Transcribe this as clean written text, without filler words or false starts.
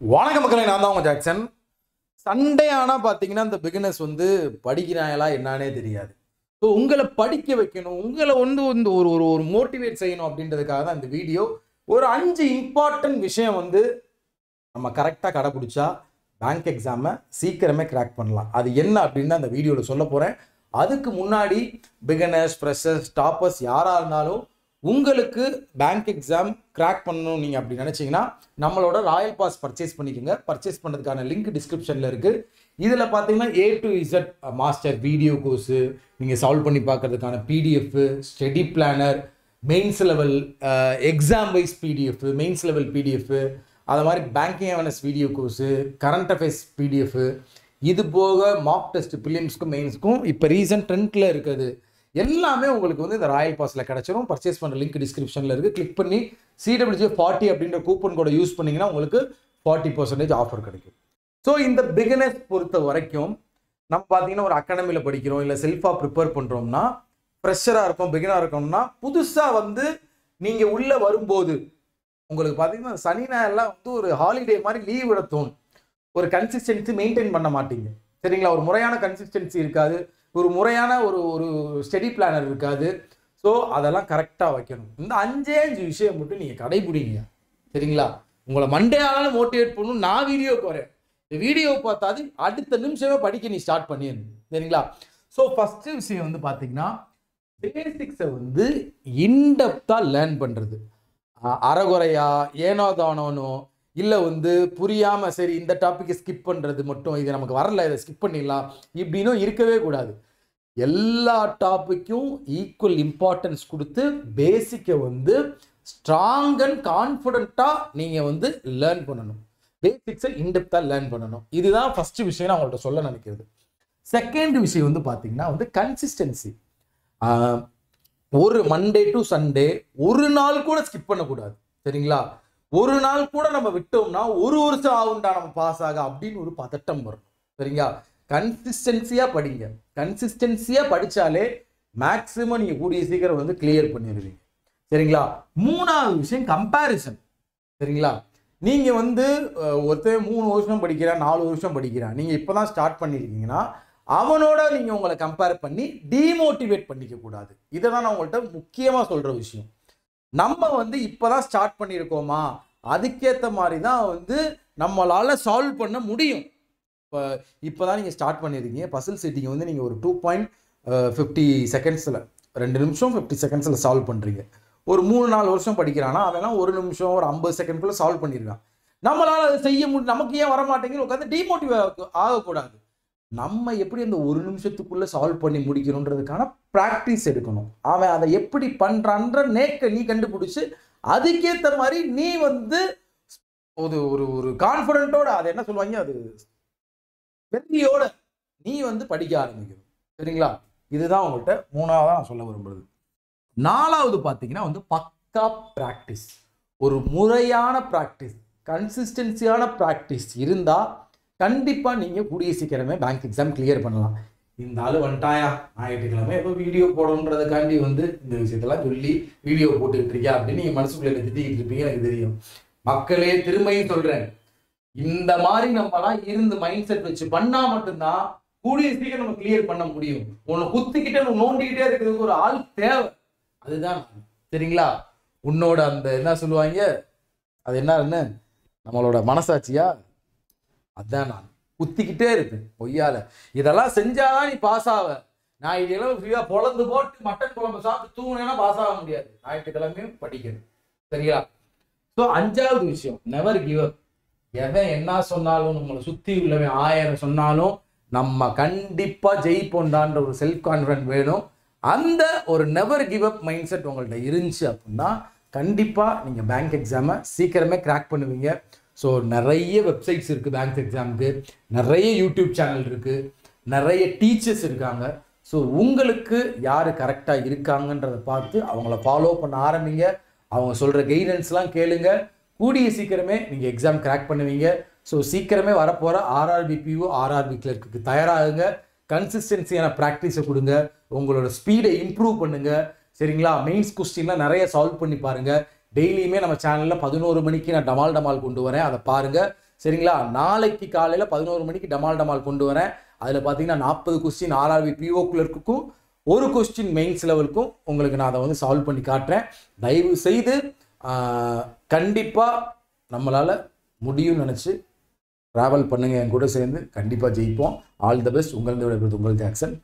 வணக்க மக்களை, நான் தான் உங்கள் ஜாக்சன். சண்டே ஆனால் பார்த்தீங்கன்னா இந்த பிகினர்ஸ் வந்து படிக்கிறாங்களா என்னன்னே தெரியாது. ஸோ உங்களை படிக்க வைக்கணும், உங்களை வந்து ஒரு ஒரு ஒரு மோட்டிவேட் செய்யணும் அப்படின்றதுக்காக தான் இந்த வீடியோ. ஒரு 5 இம்பார்ட்டன்ட் விஷயம் வந்து நம்ம கரெக்டாக கடைப்பிடிச்சா பேங்க் எக்ஸாமை சீக்கிரமே கிராக் பண்ணலாம். அது என்ன அப்படின்னு தான் அந்த வீடியோவில் சொல்ல போகிறேன். அதுக்கு முன்னாடி பிகினர்ஸ், ஃப்ரெஷர்ஸ், டாப்பர்ஸ் யாராக இருந்தாலும் உங்களுக்கு பேங்க் எக்ஸாம் கிராக் பண்ணணும் நீங்கள் அப்படி நினச்சிங்கன்னா நம்மளோட ராயல் பாஸ் பர்ச்சேஸ் பண்ணிக்கோங்க. பர்ச்சேஸ் பண்ணுறதுக்கான லிங்க் டிஸ்கிரிப்ஷனில் இருக்குது. இதில் பார்த்தீங்கன்னா A to Z master video course, நீங்கள் சால்வ் பண்ணி பார்க்கறதுக்கான PDF, study planner, mains level exam wise PDF, mains level PDF, அது மாதிரி banking awareness video course, current affairs PDF, இது போக மார்க் டெஸ்ட் பிலிம்ஸ்க்கும் மெயின்ஸ்க்கும் இப்போ ரீசன்ட் ட்ரெண்டில் இருக்குது. எல்லாமே உங்களுக்கு வந்து இந்த ராயல் பாஸில் கிடச்சிரும். பர்ச்சேஸ் பண்ணுற லிங்க் டிஸ்கிரிப்ஷனில் இருக்குது. கிளிக் பண்ணி CWJ40 அப்படின்ற கூப்பன் கோடை யூஸ் பண்ணிங்கன்னா உங்களுக்கு 40% ஆஃபர் கிடைக்கும். ஸோ இந்த பிகினர்ஸ் பொறுத்த வரைக்கும் நம்ம பார்த்தீங்கன்னா ஒரு அகாடமியில் படிக்கிறோம், இல்லை செல்ஃபாக ப்ரிப்பேர் பண்ணுறோம்னா, ஃப்ரெஷராக இருக்கும், பிகினராக இருக்கோம்னா, புதுசாக வந்து நீங்கள் உள்ளே வரும்போது உங்களுக்கு பார்த்தீங்கன்னா சனி ஞாயிறுலாம் வந்து ஒரு ஹாலிடே மாதிரி லீவ் விட தோணும். ஒரு கன்சிஸ்டன்சி மெயின்டைன் பண்ண மாட்டீங்க, சரிங்களா? ஒரு முறையான கன்சிஸ்டன்சி இருக்காது, ஒரு முறையான ஒரு ஒரு ஸ்டடி பிளானர் இருக்காது. ஸோ அதெல்லாம் கரெக்டாக வைக்கணும். இந்த 5 விஷயம் மட்டும் நீங்கள் கடைபிடிங்க, சரிங்களா? உங்களை மண்டே ஆனாலும் மோட்டிவேட் பண்ணணும். நான் வீடியோக்கு வரேன், இந்த வீடியோவை பார்த்தாது அடுத்த நிமிஷமே படிக்க நீ ஸ்டார்ட் பண்ணிடணும், சரிங்களா? ஸோ ஃபஸ்ட்டு விஷயம் வந்து பார்த்தீங்கன்னா பேசிக்ஸை வந்து இன்டெப்த்தாக லேர்ன் பண்ணுறது. அறகுறையா ஏனோ தானோனோ இல்லை வந்து புரியாமல் சரி இந்த டாப்பிக்கை ஸ்கிப் பண்ணுறது மட்டும், இது நமக்கு வரல இதை ஸ்கிப் பண்ணிடலாம் இப்படின்னும் இருக்கவே கூடாது. எல்லா டாப்பிக்கும் ஈக்குவல் இம்பார்ட்டன்ஸ் கொடுத்து பேசிக்கை வந்து ஸ்ட்ராங் அண்ட் கான்ஃபிடென்ட்டாக நீங்கள் வந்து லேர்ன் பண்ணணும். பேசிக்ஸை இன்டெப்த்தாக லேர்ன் பண்ணணும். இதுதான் ஃபஸ்ட்டு விஷயம் நான் உங்கள்கிட்ட சொல்ல நினைக்கிறது. செகண்ட் விஷயம் வந்து பார்த்தீங்கன்னா வந்து கன்சிஸ்டன்சி. ஒரு மண்டே டு சண்டே ஒரு நாள் கூட ஸ்கிப் பண்ணக்கூடாது, சரிங்களா? ஒரு நாள் கூட நம்ம விட்டோம்னா ஒரு வருஷம் ஆகுண்டா நம்ம பாஸ் ஆக அப்படின்னு ஒரு பதட்டம் வரும், சரிங்களா? கன்சிஸ்டன்சியாக படிங்க. கன்சிஸ்டன்சியாக படித்தாலே மேக்ஸிமம் நீங்கள் கூடிய சீக்கிரம் வந்து கிளியர் பண்ணிடுவீங்க, சரிங்களா? மூணாவது விஷயம் கம்பேரிசன், சரிங்களா? நீங்கள் வந்து ஒருத்தர் 3 வருஷம் படிக்கிறான், 4 வருஷம் படிக்கிறான், நீங்கள் இப்போ தான் ஸ்டார்ட் பண்ணியிருக்கீங்கன்னா அவனோட நீங்கள் உங்களை கம்பேர் பண்ணி டீமோட்டிவேட் பண்ணிக்க கூடாது. இதை தான் நான் உங்கள்கிட்ட முக்கியமாக சொல்கிற விஷயம். நம்ம வந்து இப்போ தான் ஸ்டார்ட் பண்ணியிருக்கோமா, அதுக்கேற்ற மாதிரி தான் வந்து நம்மளால் சால்வ் பண்ண முடியும். இப்போ தான் நீங்கள் ஸ்டார்ட் பண்ணியிருக்கீங்க, பசில் செட்டிங் வந்து நீங்கள் ஒரு 2.50 செகண்ட்ஸில் 2 நிமிஷம் 50 செகண்ட்ஸில் சால்வ் பண்ணுறீங்க. ஒரு 3-4 வருஷம் படிக்கிறான்னா அவெல்லாம் 1 நிமிஷம் ஒரு 50 செகண்ட்குள்ளே சால்வ் பண்ணியிருக்கான். நம்மளால் அதை செய்ய முடியும், நமக்கு ஏன் வர மாட்டேங்குது உட்காந்து டிமோட்டிவேட் ஆகக்கூடாது. நம்ம எப்படி அந்த 1 நிமிஷத்துக்குள்ளே சால்வ் பண்ணி முடிக்கணுன்றதுக்கான ப்ராக்டிஸ் எடுக்கணும். அவன் அதை எப்படி பண்ணுறான்ற நேக்க நீ கண்டுபிடிச்சி அதுக்கேற்ற மாதிரி நீ வந்து ஒரு ஒரு ஒரு கான்ஃபிடென்ட்டோட, அதை என்ன சொல்லுவாங்க, அது வெற்றியோட நீ வந்து படிக்க ஆரம்பிக்கணும், சரிங்களா? இதுதான் உங்கள்கிட்ட மூணாவதாக நான் சொல்ல விரும்புறது. 4வது பார்த்தீங்கன்னா வந்து பக்கா ப்ராக்டிஸ். ஒரு முறையான ப்ராக்டிஸ், கன்சிஸ்டன்சியான ப்ராக்டிஸ் இருந்தால் கண்டிப்பாக நீங்கள் கூடிய சீக்கிரமே பேங்க் எக்ஸாம் கிளியர் பண்ணலாம். இந்த ஆள் வந்துட்டாயா ஞாயிற்றுக்கிழமை எப்போ வீடியோ போடணுன்றதுக்காண்டி வந்து இந்த விஷயத்தெல்லாம் சொல்லி வீடியோ போட்டுக்கிட்டு இருக்கியா அப்படின்னு நீங்கள் மனசுக்குள்ளே திட்டிக்கிட்டு இருப்பீங்க, எனக்கு தெரியும். மக்களே, திரும்பியும் சொல்கிறேன், இந்த மாதிரி நம்மலாம் இருந்து மைண்ட் செட் வச்சு பண்ணால் மட்டும்தான் கூடிய சீக்கிரம் நம்ம கிளியர் பண்ண முடியும். உன்னை குத்திக்கிட்டே நோண்டிக்கிட்டே இருக்கிறதுக்கு ஒரு ஆள் தேவை. அதுதான், சரிங்களா? உன்னோட அந்த என்ன சொல்லுவாங்க, அது என்னன்னு, நம்மளோட மனசாட்சியா, அதான் நான் குத்திக்கிட்டே இருப்பேன் பொய்யால. இதெல்லாம் செஞ்சாதான் நீ பாஸ் ஆவ. ஞாயிற்றுக்கிழமை ஃப்ரீயா பொழந்து போட்டு மட்டன் குழம்பு சாப்பிட்டு தூங்கினா பாஸ் ஆக முடியாது. ஞாயிற்றுக்கிழமையும் படிக்கணும், சரியா? ஸோ 5வது விஷயம், நெவர் கிவ் அப். எவன் என்ன சொன்னாலும், நம்மளை சுற்றி உள்ளவன் 1000 சொன்னாலும் நம்ம கண்டிப்பாக ஜெயிப்போண்டான்ற ஒரு செல்ஃப் கான்ஃபிடன்ட் வேணும். அந்த ஒரு never give up mind set உங்கள்கிட்ட இருந்துச்சு அப்படின்னா கண்டிப்பாக நீங்கள் பேங்க் எக்ஸாமை சீக்கிரமே கிராக் பண்ணுவீங்க. ஸோ நிறைய வெப்சைட்ஸ் இருக்குது பேங்க் எக்ஸாமுக்கு, நிறைய யூடியூப் சேனல் இருக்குது, நிறைய டீச்சர்ஸ் இருக்காங்க. ஸோ உங்களுக்கு யார் கரெக்டாக இருக்காங்கன்றதை பார்த்து அவங்கள ஃபாலோ பண்ண ஆரம்பிங்க. அவங்க சொல்கிற கைடன்ஸ்லாம் கேளுங்க. கூடிய சீக்கிரமே நீங்கள் எக்ஸாம் கிராக் பண்ணுவீங்க. ஸோ சீக்கிரமே வரப்போகிற RRB PO, RRB கிளர்க்கு தயாராகுங்க. கன்சிஸ்டன்சியான ப்ராக்டிஸை கொடுங்க, உங்களோட ஸ்பீடை இம்ப்ரூவ் பண்ணுங்கள், சரிங்களா? மெயின்ஸ் கொஸ்டின்லாம் நிறைய சால்வ் பண்ணி பாருங்கள். டெய்லியுமே நம்ம சேனலில் 11 மணிக்கு நான் டமால் கொண்டு வரேன், அதை பாருங்கள். சரிங்களா? நாளைக்கு காலையில் 11 மணிக்கு டமால் கொண்டு வரேன். அதில் பார்த்தீங்கன்னா 40 கொஸ்டின் RRB PO கிளர்க்குக்கும், ஒரு கொஸ்டின் மெயின்ஸ் லெவலுக்கும் உங்களுக்கு நான் அதை வந்து சால்வ் பண்ணி காட்டுறேன். தயவு செய்து கண்டிப்பாக நம்மளால் முடியும்னு நினச்சி ட்ராவல் பண்ணுங்கள். என் கூட சேர்ந்து கண்டிப்பாக ஜெயிப்போம். All the best. உங்கள் ஜாக்சன்.